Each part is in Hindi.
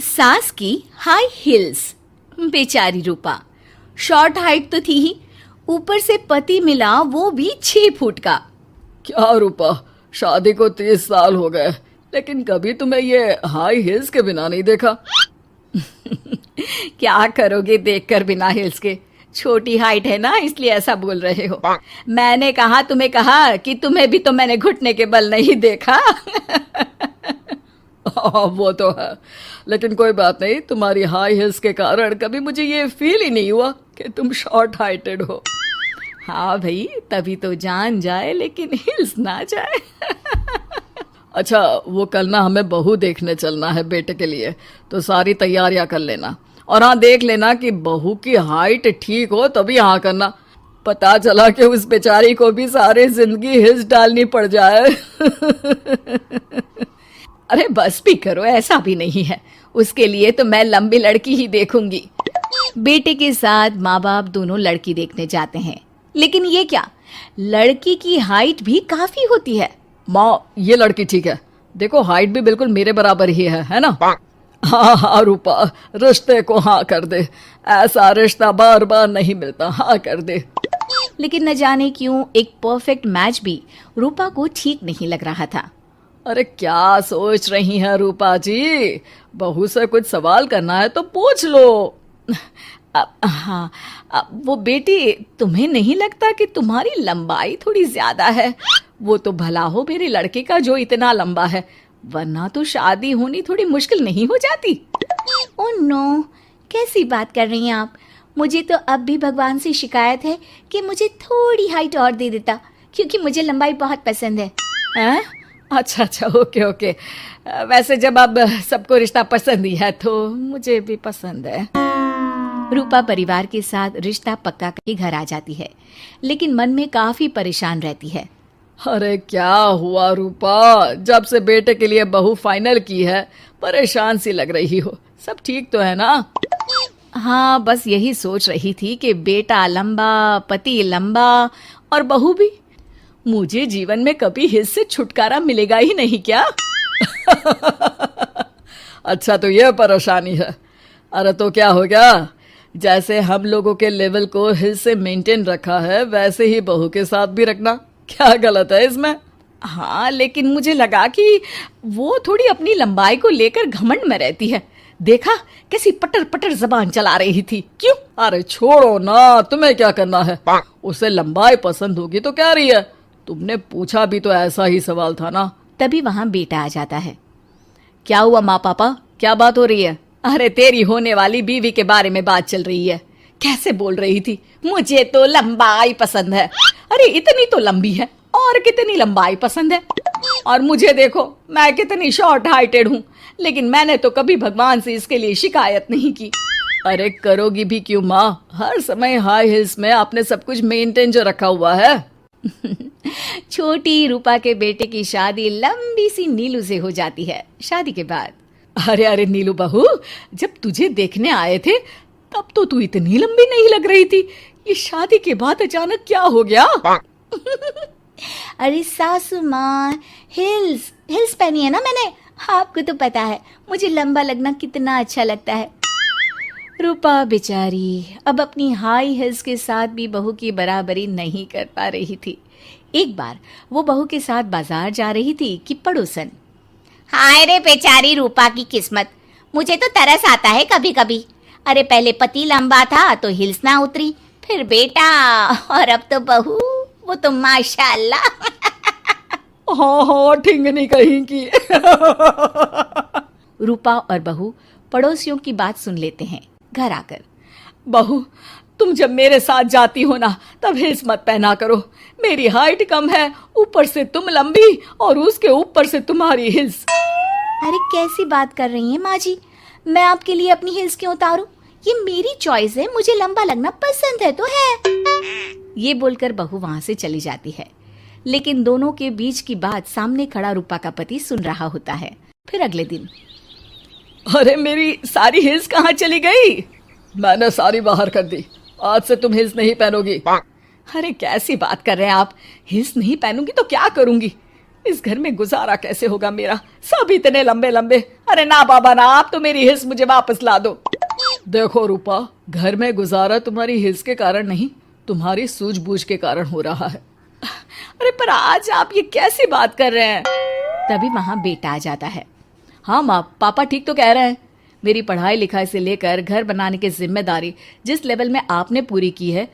सास की हाई हील्स। बेचारी रूपा, शॉर्ट हाइट तो थी ही, ऊपर से पति मिला वो भी 6 फुट का। क्या रूपा, शादी को 30 साल हो गए लेकिन कभी तुम्हें ये हाई हील्स के बिना नहीं देखा। क्या करोगे देखकर बिना हिल्स के? छोटी हाइट है ना, इसलिए ऐसा बोल रहे हो। मैंने कहा तुम्हें कहा कि तुम्हें भी तो मैंने घुटने के बल नहीं देखा। वो तो है, लेकिन कोई बात नहीं, तुम्हारी हाई हील्स के कारण कभी मुझे ये फील ही नहीं हुआ कि तुम शॉर्ट हाइटेड हो। हाँ भाई, तभी तो जान जाए लेकिन हिल्स ना जाए। अच्छा, वो कल ना हमें बहू देखने चलना है बेटे के लिए, तो सारी तैयारियां कर लेना। और हाँ, देख लेना कि बहू की हाइट ठीक हो तभी हाँ करना। पता चला कि उस बेचारी को भी सारी जिंदगी हिल्स डालनी पड़ जाए। अरे बस भी करो, ऐसा भी नहीं है। उसके लिए तो मैं लंबी लड़की ही देखूंगी। बेटे के साथ माँ बाप दोनों लड़की देखने जाते हैं, लेकिन ये क्या, लड़की की हाइट भी काफी होती है। माँ, ये लड़की ठीक है, देखो हाइट भी बिल्कुल मेरे बराबर ही है ना। हाँ हाँ रूपा, रिश्ते को हाँ कर दे, ऐसा रिश्ता बार बार नहीं मिलता, हाँ कर दे। लेकिन न जाने क्यों एक परफेक्ट मैच भी रूपा को ठीक नहीं लग रहा था। अरे क्या सोच रही हैं रूपा जी, बहू से कुछ सवाल करना है तो पूछ लो। हाँ, वो बेटी, तुम्हें नहीं लगता कि तुम्हारी लंबाई थोड़ी ज्यादा है? वो तो भला हो मेरे लड़के का जो इतना लंबा है, वरना तो शादी होनी थोड़ी मुश्किल नहीं हो जाती। ओह नो, कैसी बात कर रही हैं आप? मुझे तो अब भी भगवान से शिकायत है कि मुझे थोड़ी हाइट और दे देता, क्योंकि मुझे लंबाई बहुत पसंद है। हैं? अच्छा अच्छा, ओके ओके। वैसे जब अब सबको रिश्ता पसंद ही है तो मुझे भी पसंद है। रूपा परिवार के साथ रिश्ता पक्का करके घर आ जाती है, लेकिन मन में काफी परेशान रहती है। अरे क्या हुआ रूपा, जब से बेटे के लिए बहू फाइनल की है परेशान सी लग रही हो, सब ठीक तो है ना? हाँ, बस यही सोच रही थी कि बेटा लंबा, पति लंबा और बहू भी। मुझे जीवन में कभी हिस्से से छुटकारा मिलेगा ही नहीं क्या? अच्छा, तो ये परेशानी है। अरे तो क्या हो गया, जैसे हम लोगों के लेवल को हिस्से मेंटेन रखा है वैसे ही बहू के साथ भी रखना, क्या गलत है इसमें? हाँ, लेकिन मुझे लगा कि वो थोड़ी अपनी लंबाई को लेकर घमंड में रहती है। देखा कैसी पटर पटर जबान चला रही थी। क्यों? अरे छोड़ो ना, तुम्हें क्या करना है, उसे लंबाई पसंद होगी तो क्या रही है, तुमने पूछा भी तो ऐसा ही सवाल था ना। तभी वहां बेटा आ जाता है। क्या हुआ माँ पापा, क्या बात हो रही है? अरे तेरी होने वाली बीवी के बारे में बात चल रही है। कैसे बोल रही थी, मुझे तो लंबाई पसंद है। अरे इतनी तो लंबी है, और कितनी लंबाई पसंद है। और मुझे देखो, मैं कितनी शॉर्ट हाइटेड हूँ, लेकिन मैंने तो कभी भगवान से इसके लिए शिकायत नहीं की। अरे करोगी भी क्यों माँ, हर समय हाई हिल्स में आपने सब कुछ मेंटेन जो रखा हुआ है। छोटी रूपा के बेटे की शादी लंबी सी नीलू से हो जाती है। शादी के बाद, अरे अरे नीलू बहू, जब तुझे देखने आए थे तब तो तू इतनी लंबी नहीं लग रही थी, ये शादी के बाद अचानक क्या हो गया? अरे सासू माँ, हिल्स हिल्स पहनी है ना मैंने, आपको तो पता है मुझे लंबा लगना कितना अच्छा लगता है। रूपा बेचारी अब अपनी हाई हिल्स के साथ भी बहू की बराबरी नहीं कर पा रही थी। एक बार वो बहू के साथ बाजार जा रही थी कि पड़ोसन, हाय रे बेचारी रूपा की किस्मत, मुझे तो तरस आता है कभी कभी। अरे पहले पति लंबा था तो हिल्स ना उतरी, फिर बेटा, और अब तो बहू, वो तो माशाल्लाह। हाँ हाँ, ठिंगनी कहीं की। रूपा और बहू पड़ोसियों की बात सुन लेते हैं। घर आकर, बहू, तुम जब मेरे साथ जाती हो ना तब हिल्स मत पहना करो, मेरी हाइट कम है, ऊपर से तुम लंबी और उसके ऊपर से तुम्हारी हिल्स। अरे कैसी बात कर रही हैं माँ जी, मैं आपके लिए अपनी हिल्स क्यों उतारूं? ये मेरी चॉइस है, मुझे लंबा लगना पसंद है तो है। ये बोलकर बहू वहां से चली जाती है, लेकिन दोनों के बीच की बात सामने खड़ा रूपा का पति सुन रहा होता है। फिर अगले दिन, अरे मेरी सारी हिल्स कहाँ चली गई? मैंने सारी बाहर कर दी, आज से तुम हिल्स नहीं पहनोगी। अरे कैसी बात कर रहे हैं आप, हिल्स नहीं पहनूंगी तो क्या करूंगी? इस घर में गुजारा कैसे होगा मेरा, सब इतने लंबे लंबे। अरे ना बाबा ना, आप तो मेरी हिल्स मुझे वापस ला दो। देखो रूपा, घर में गुजारा तुम्हारी हिल्स के कारण नहीं, तुम्हारी सूझबूझ के कारण हो रहा है। अरे पर आज आप ये कैसी बात कर रहे हैं? तभी वहां बेटा आ जाता है। हाँ माँ, पापा ठीक तो कह रहे हैं। मेरी पढ़ाई लिखाई से लेकर घर बनाने की जिम्मेदारी जिस लेवल में आपने पूरी की है,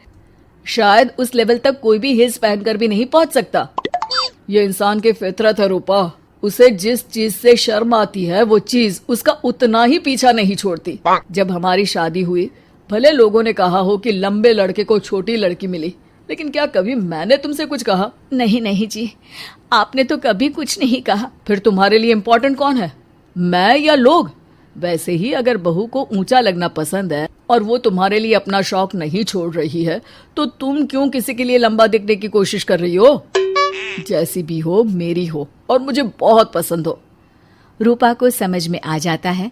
शायद उस लेवल तक कोई भी हिल्स पहनकर भी नहीं पहुंच सकता। ये इंसान की फितरत है रूपा, उसे जिस चीज से शर्म आती है वो चीज उसका उतना ही पीछा नहीं छोड़ती। जब हमारी शादी हुई, भले लोगों ने कहा हो कि लंबे लड़के को छोटी लड़की मिली, लेकिन क्या कभी मैंने तुमसे कुछ कहा? नहीं नहीं जी, आपने तो कभी कुछ नहीं कहा। फिर तुम्हारे लिए इम्पोर्टेंट कौन है, मैं या लोग? वैसे ही अगर बहू को ऊंचा लगना पसंद है और वो तुम्हारे लिए अपना शौक नहीं छोड़ रही है, तो तुम क्यों किसी के लिए लंबा दिखने की कोशिश कर रही हो? जैसी भी हो, मेरी हो और मुझे बहुत पसंद हो। रूपा को समझ में आ जाता है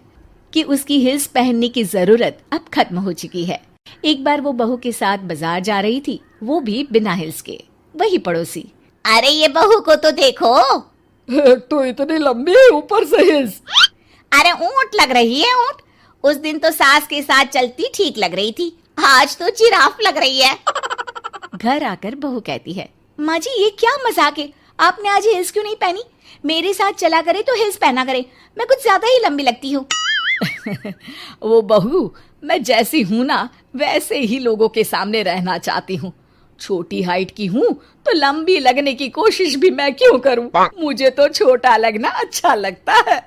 कि उसकी हिल्स पहनने की जरूरत अब खत्म हो चुकी है। एक बार वो बहू के साथ बाजार जा रही थी, वो भी बिना हिल्स के। वही पड़ोसी, अरे ये बहू को तो देखो, तो इतनी लंबी है, ऊपर से हिल्स। अरे ऊंट लग रही है ऊंट। उस दिन तो सास के साथ चलती ठीक लग रही थी, आज तो जिराफ लग रही है। घर आकर बहू कहती है, माँ जी ये क्या मजाक है, आपने आज हिल्स क्यों नहीं पहनी? मेरे साथ चला करे तो हिल्स पहना करे, मैं कुछ ज्यादा ही लंबी लगती हूँ। वो बहू, मैं जैसी हूँ ना वैसे ही लोगों के सामने रहना चाहती हूँ। छोटी हाइट की हूँ तो लंबी लगने की कोशिश भी मैं क्यों करूँ? मुझे तो छोटा लगना अच्छा लगता है।